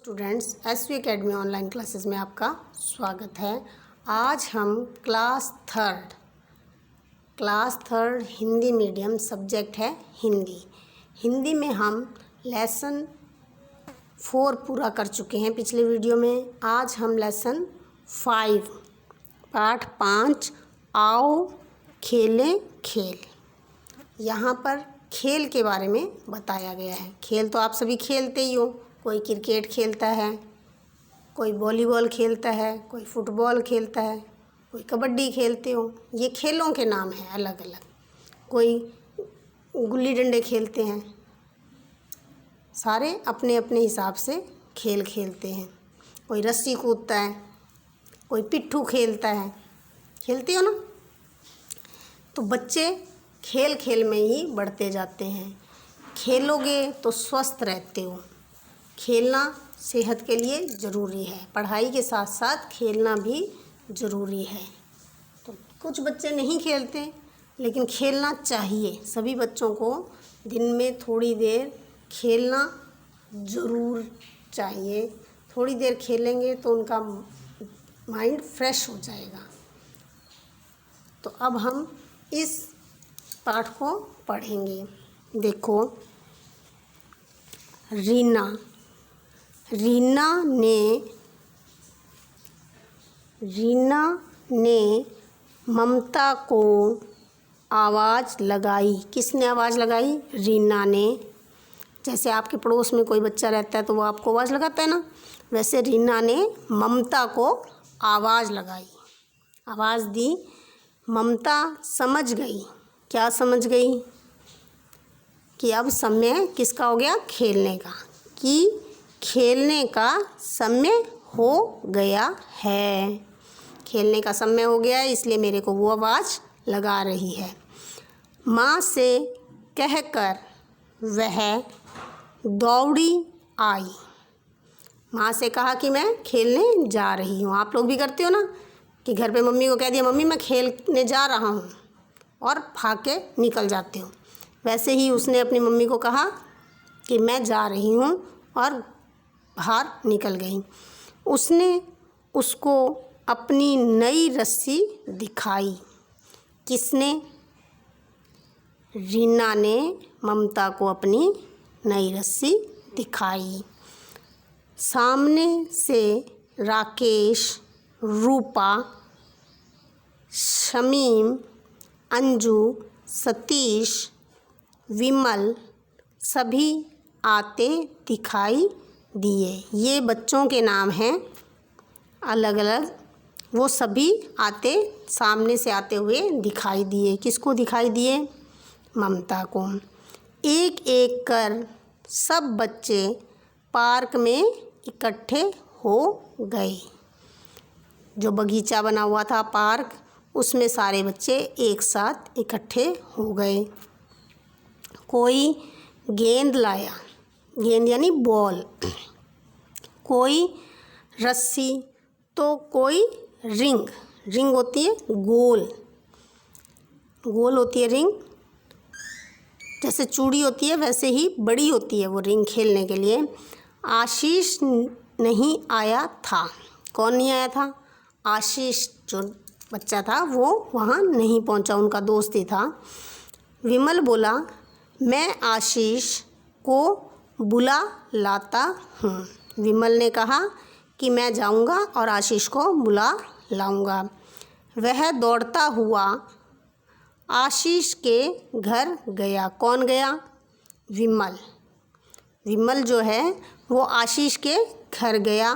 Students SV academy online classes में आपका स्वागत है। आज हम class third Hindi medium subject है हिंदी में हम लेसन 4 पूरा कर चुके हैं पिछले वीडियो में। आज हम लेसन 5 पाठ 5 आओ खेलें खेल, यहाँ पर खेल के बारे में बताया गया है। खेल तो आप सभी खेलते ही हो, कोई क्रिकेट खेलता है, कोई वॉलीबॉल खेलता है, कोई फुटबॉल खेलता है, कोई कबड्डी खेलते हो। ये खेलों के नाम हैं अलग अलग। कोई गुल्ली डंडे खेलते हैं, सारे अपने अपने हिसाब से खेल खेलते हैं। कोई रस्सी कूदता है, कोई पिट्ठू खेलता है, खेलते हो ना। तो बच्चे खेल खेल में ही बढ़ते जाते हैं। खेलोगे तो स्वस्थ रहते हो। खेलना सेहत के लिए ज़रूरी है, पढ़ाई के साथ साथ खेलना भी ज़रूरी है। तो कुछ बच्चे नहीं खेलते, लेकिन खेलना चाहिए। सभी बच्चों को दिन में थोड़ी देर खेलना ज़रूर चाहिए। थोड़ी देर खेलेंगे तो उनका माइंड फ्रेश हो जाएगा। तो अब हम इस पाठ को पढ़ेंगे। देखो, रीना ने ममता को आवाज़ लगाई। किसने आवाज़ लगाई? रीना ने। जैसे आपके पड़ोस में कोई बच्चा रहता है तो वो आपको आवाज़ लगाता है ना, वैसे रीना ने ममता को आवाज़ लगाई, आवाज़ दी। ममता समझ गई। क्या समझ गई? कि अब समय किसका हो गया? खेलने का। कि खेलने का समय हो गया है। खेलने का समय हो गया है, इसलिए मेरे को वो आवाज़ लगा रही है। माँ से कहकर वह दौड़ी आई। माँ से कहा कि मैं खेलने जा रही हूँ। आप लोग भी करते हो ना कि घर पे मम्मी को कह दिया, मम्मी मैं खेलने जा रहा हूँ, और भाग के निकल जाते हो। वैसे ही उसने अपनी मम्मी को कहा कि मैं जा रही हूँ, और बाहर निकल गई। उसने उसको अपनी नई रस्सी दिखाई। किसने? रीना ने ममता को अपनी नई रस्सी दिखाई। सामने से राकेश, रूपा, शमीम, अंजू, सतीश, विमल सभी आते दिखाई दिए। ये बच्चों के नाम हैं अलग अलग। वो सभी आते, सामने से आते हुए दिखाई दिए। किसको दिखाई दिए? ममता को। एक एक कर सब बच्चे पार्क में इकट्ठे हो गए। जो बगीचा बना हुआ था पार्क, उसमें सारे बच्चे एक साथ इकट्ठे हो गए। कोई गेंद लाया, गेंद यानी बॉल, कोई रस्सी, तो कोई रिंग। रिंग होती है गोल, गोल होती है रिंग। जैसे चूड़ी होती है वैसे ही बड़ी होती है वो रिंग खेलने के लिए। आशीष नहीं आया था। कौन नहीं आया था? आशीष जो बच्चा था वो वहाँ नहीं पहुँचा, उनका दोस्त ही था। विमल बोला, मैं आशीष को बुला लाता हूँ। विमल ने कहा कि मैं जाऊँगा और आशीष को बुला लाऊँगा। वह दौड़ता हुआ आशीष के घर गया। कौन गया? विमल। विमल जो है वो आशीष के घर गया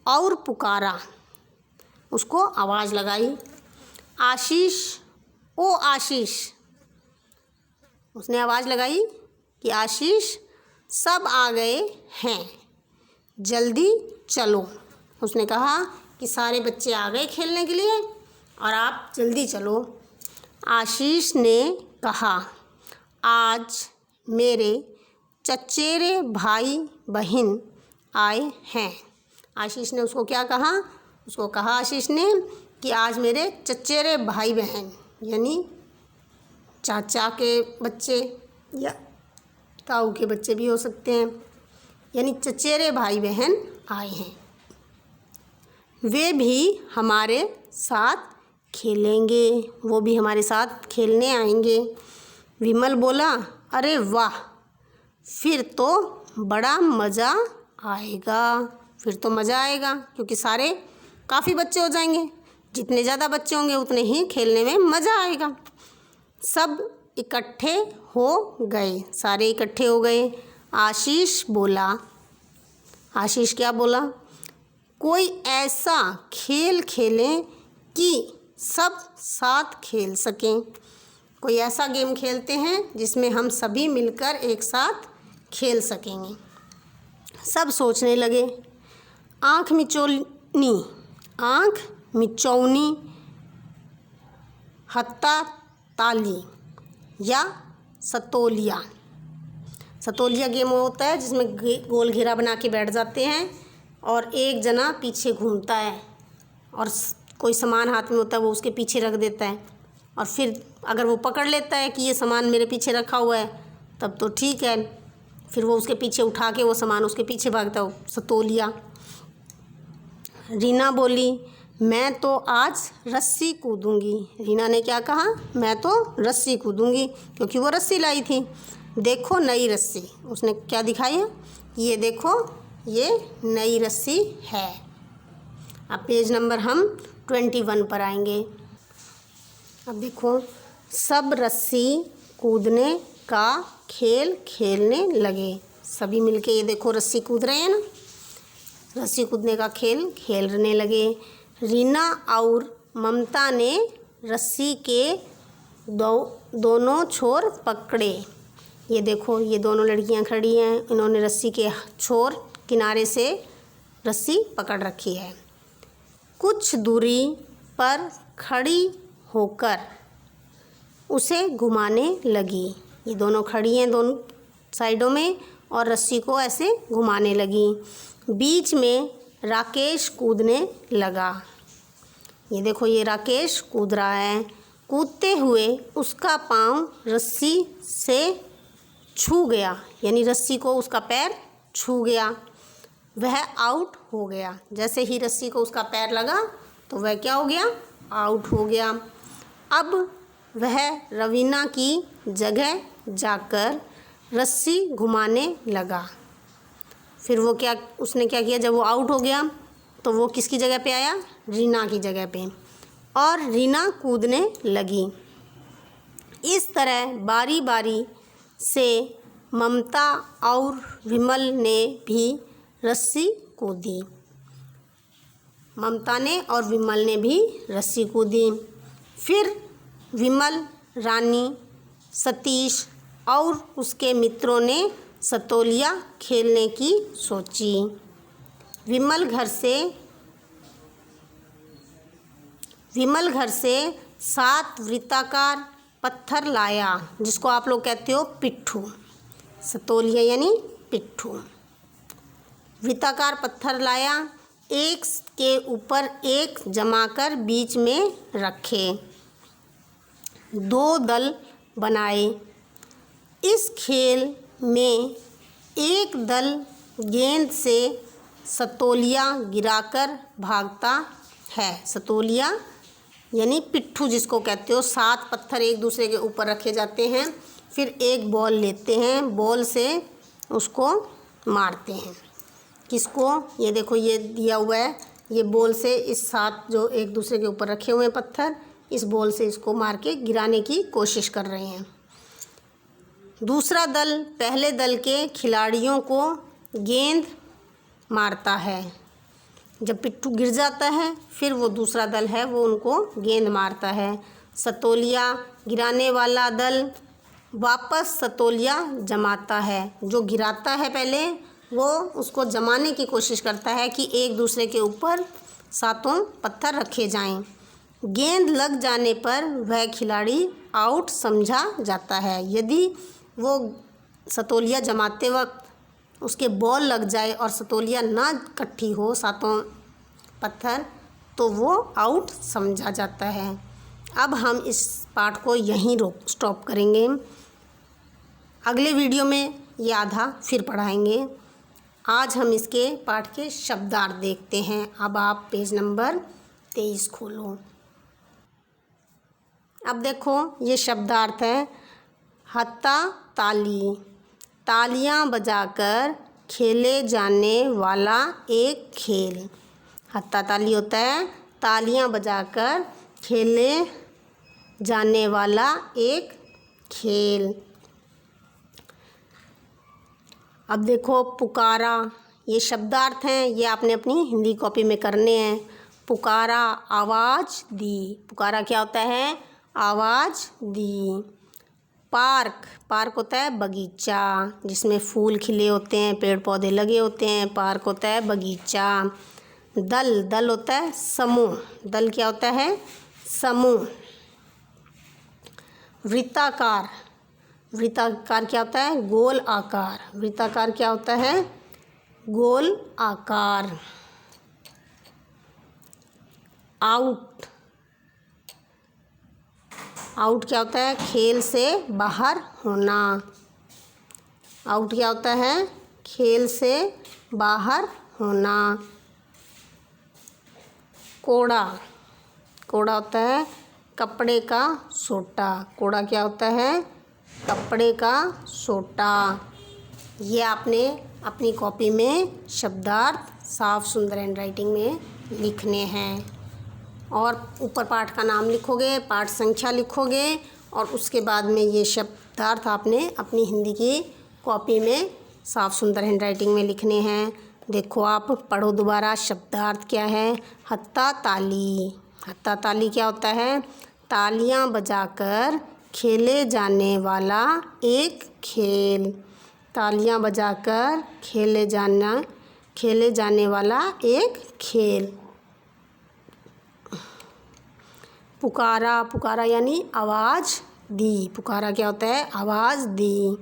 और पुकारा, उसको आवाज़ लगाई, आशीष, ओ आशीष। उसने आवाज़ लगाई कि आशीष, सब आ गए हैं, जल्दी चलो। उसने कहा कि सारे बच्चे आ गए खेलने के लिए और आप जल्दी चलो। आशीष ने कहा, आज मेरे चचेरे भाई बहन आए हैं। आशीष ने उसको क्या कहा? उसको कहा आशीष ने कि आज मेरे चचेरे भाई बहन, यानी चाचा के बच्चे या ताऊ के बच्चे भी हो सकते हैं, यानी चचेरे भाई बहन आए हैं, वे भी हमारे साथ खेलेंगे, वो भी हमारे साथ खेलने आएंगे। विमल बोला, अरे वाह, फिर तो बड़ा मज़ा आएगा। फिर तो मज़ा आएगा क्योंकि सारे काफ़ी बच्चे हो जाएंगे, जितने ज़्यादा बच्चे होंगे उतने ही खेलने में मज़ा आएगा। सब इकट्ठे हो गए, सारे इकट्ठे हो गए। आशीष बोला, आशीष क्या बोला, कोई ऐसा खेल खेलें कि सब साथ खेल सकें। कोई ऐसा गेम खेलते हैं जिसमें हम सभी मिलकर एक साथ खेल सकेंगे। सब सोचने लगे। आँख मिचौनी हत्ता ताली या सतोलिया। सतोलिया गेम होता है जिसमें गोल घेरा बना के बैठ जाते हैं और एक जना पीछे घूमता है और कोई सामान हाथ में होता है वो उसके पीछे रख देता है, और फिर अगर वो पकड़ लेता है कि ये सामान मेरे पीछे रखा हुआ है तब तो ठीक है, फिर वो उसके पीछे उठा के वो सामान उसके पीछे भागता हो, सतोलिया। रीना बोली, मैं तो आज रस्सी कूदूंगी। रीना ने क्या कहा, मैं तो रस्सी कूदूंगी, क्योंकि वो रस्सी लाई थी। देखो नई रस्सी, उसने क्या दिखाई है, ये देखो ये नई रस्सी है। अब पेज नंबर हम 21 पर आएंगे। अब देखो, सब रस्सी कूदने का खेल खेलने लगे। सभी मिलके ये देखो रस्सी कूद रहे हैं ना, रस्सी कूदने का खेल खेलने लगे। रीना और ममता ने रस्सी के दोनों छोर पकड़े। ये देखो ये दोनों लड़कियां खड़ी हैं, इन्होंने रस्सी के छोर किनारे से रस्सी पकड़ रखी है। कुछ दूरी पर खड़ी होकर उसे घुमाने लगी। ये दोनों खड़ी हैं दोनों साइडों में और रस्सी को ऐसे घुमाने लगी। बीच में राकेश कूदने लगा। ये देखो ये राकेश कूद रहा है। कूदते हुए उसका पाँव रस्सी से छू गया, यानी रस्सी को उसका पैर छू गया, वह आउट हो गया। जैसे ही रस्सी को उसका पैर लगा तो वह क्या हो गया, आउट हो गया। अब वह रवीना की जगह जाकर रस्सी घुमाने लगा। फिर वो क्या, उसने क्या किया, जब वो आउट हो गया तो वो किसकी जगह पे आया, रीना की जगह पे, और रीना कूदने लगी। इस तरह बारी बारी से ममता और विमल ने भी रस्सी कूदी। ममता ने और विमल ने भी रस्सी कूदी। फिर विमल, रानी, सतीश और उसके मित्रों ने सतोलिया खेलने की सोची। विमल घर से 7 वृत्ताकार पत्थर लाया, जिसको आप लोग कहते हो पिट्ठू। सतोलिया यानी पिट्ठू। वृत्ताकार पत्थर लाया, एक के ऊपर एक जमाकर बीच में रखे। 2 दल बनाए। इस खेल में एक दल गेंद से सतोलिया गिराकर भागता है। सतोलिया यानी पिट्ठू जिसको कहते हो, 7 पत्थर एक दूसरे के ऊपर रखे जाते हैं, फिर एक बॉल लेते हैं, बॉल से उसको मारते हैं। किसको, ये देखो ये दिया हुआ है, ये बॉल से इस 7 जो एक दूसरे के ऊपर रखे हुए हैं पत्थर, इस बॉल से इसको मार के गिराने की कोशिश कर रहे हैं। दूसरा दल पहले दल के खिलाड़ियों को गेंद मारता है। जब पिट्ठू गिर जाता है फिर वो दूसरा दल है वो उनको गेंद मारता है। सतोलिया गिराने वाला दल वापस सतोलिया जमाता है। जो गिराता है पहले वो उसको जमाने की कोशिश करता है कि एक दूसरे के ऊपर 7 पत्थर रखे जाएं। गेंद लग जाने पर वह खिलाड़ी आउट समझा जाता है। यदि वो सतोलिया जमाते वक्त उसके बॉल लग जाए और सतोलिया ना इकट्ठी हो 7 पत्थर तो वो आउट समझा जाता है। अब हम इस पाठ को यहीं स्टॉप करेंगे। अगले वीडियो में ये आधा फिर पढ़ाएंगे। आज हम इसके पाठ के शब्दार्थ देखते हैं। अब आप पेज नंबर 23 खोलो। अब देखो ये शब्दार्थ है। हत्ता ताली, तालियां बजाकर खेले जाने वाला एक खेल। हत्ता ताली होता है तालियां बजाकर खेले जाने वाला एक खेल। अब देखो पुकारा, ये शब्दार्थ हैं, ये आपने अपनी हिंदी कॉपी में करने हैं। पुकारा आवाज़ दी, पुकारा क्या होता है? आवाज़ दी। पार्क, पार्क होता है बगीचा जिसमें फूल खिले होते हैं, पेड़ पौधे लगे होते हैं, पार्क होता है बगीचा। दल, दल होता है समूह, दल क्या होता है? समूह। वृत्ताकार, वृत्ताकार क्या होता है? गोल आकार, वृत्ताकार क्या होता है? गोल आकार। आउट, आउट क्या होता है? खेल से बाहर होना। आउट क्या होता है? खेल से बाहर होना। कोड़ा, कोड़ा होता है कपड़े का सोटा, कोड़ा क्या होता है? कपड़े का सोटा। ये आपने अपनी कॉपी में शब्दार्थ साफ सुंदर हैंडराइटिंग में लिखने हैं और ऊपर पाठ का नाम लिखोगे, पाठ संख्या लिखोगे और उसके बाद में ये शब्दार्थ आपने अपनी हिंदी की कॉपी में साफ सुंदर हैंडराइटिंग में लिखने हैं। देखो आप पढ़ो दोबारा। शब्दार्थ क्या है? हत्ता ताली, हत्ता ताली क्या होता है? तालियां बजाकर खेले जाने वाला एक खेल। तालियां बजाकर खेले जाने वाला एक खेल। पुकारा, पुकारा यानी आवाज़ दी, पुकारा क्या होता है? आवाज़ दी।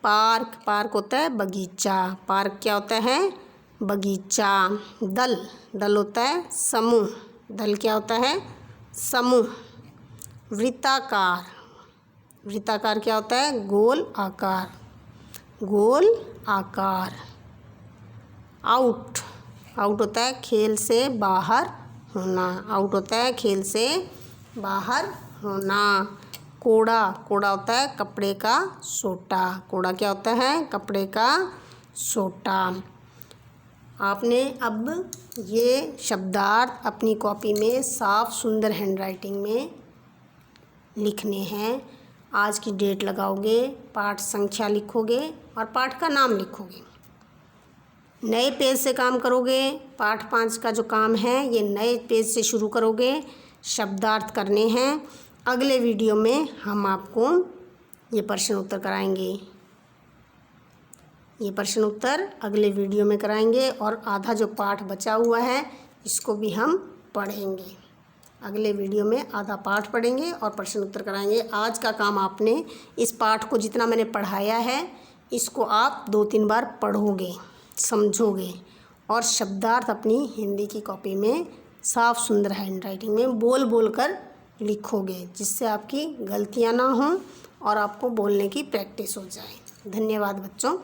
पार्क, पार्क होता है बगीचा, पार्क क्या होता है? बगीचा। दल, दल होता है समूह, दल क्या होता है? समूह। वृत्ताकार, वृत्ताकार क्या होता है? गोल आकार, गोल आकार। आउट, आउट होता है खेल से बाहर होना, आउट होता है खेल से बाहर होना। कोड़ा, कोड़ा होता है कपड़े का सोटा, कोड़ा क्या होता है? कपड़े का सोटा। आपने अब ये शब्दार्थ अपनी कॉपी में साफ सुंदर हैंडराइटिंग में लिखने हैं। आज की डेट लगाओगे, पाठ संख्या लिखोगे और पाठ का नाम लिखोगे। नए पेज से काम करोगे। पाठ 5 का जो काम है ये नए पेज से शुरू करोगे। शब्दार्थ करने हैं। अगले वीडियो में हम आपको ये प्रश्न उत्तर कराएंगे। ये प्रश्न उत्तर अगले वीडियो में कराएंगे और आधा जो पाठ बचा हुआ है इसको भी हम पढ़ेंगे। अगले वीडियो में आधा पाठ पढ़ेंगे और प्रश्न उत्तर कराएंगे। आज का काम आपने इस पाठ को जितना मैंने पढ़ाया है इसको आप 2-3 बार पढ़ोगे, समझोगे और शब्दार्थ अपनी हिंदी की कॉपी में साफ सुंदर हैंडराइटिंग में बोल बोल कर लिखोगे, जिससे आपकी गलतियां ना हों और आपको बोलने की प्रैक्टिस हो जाए। धन्यवाद बच्चों।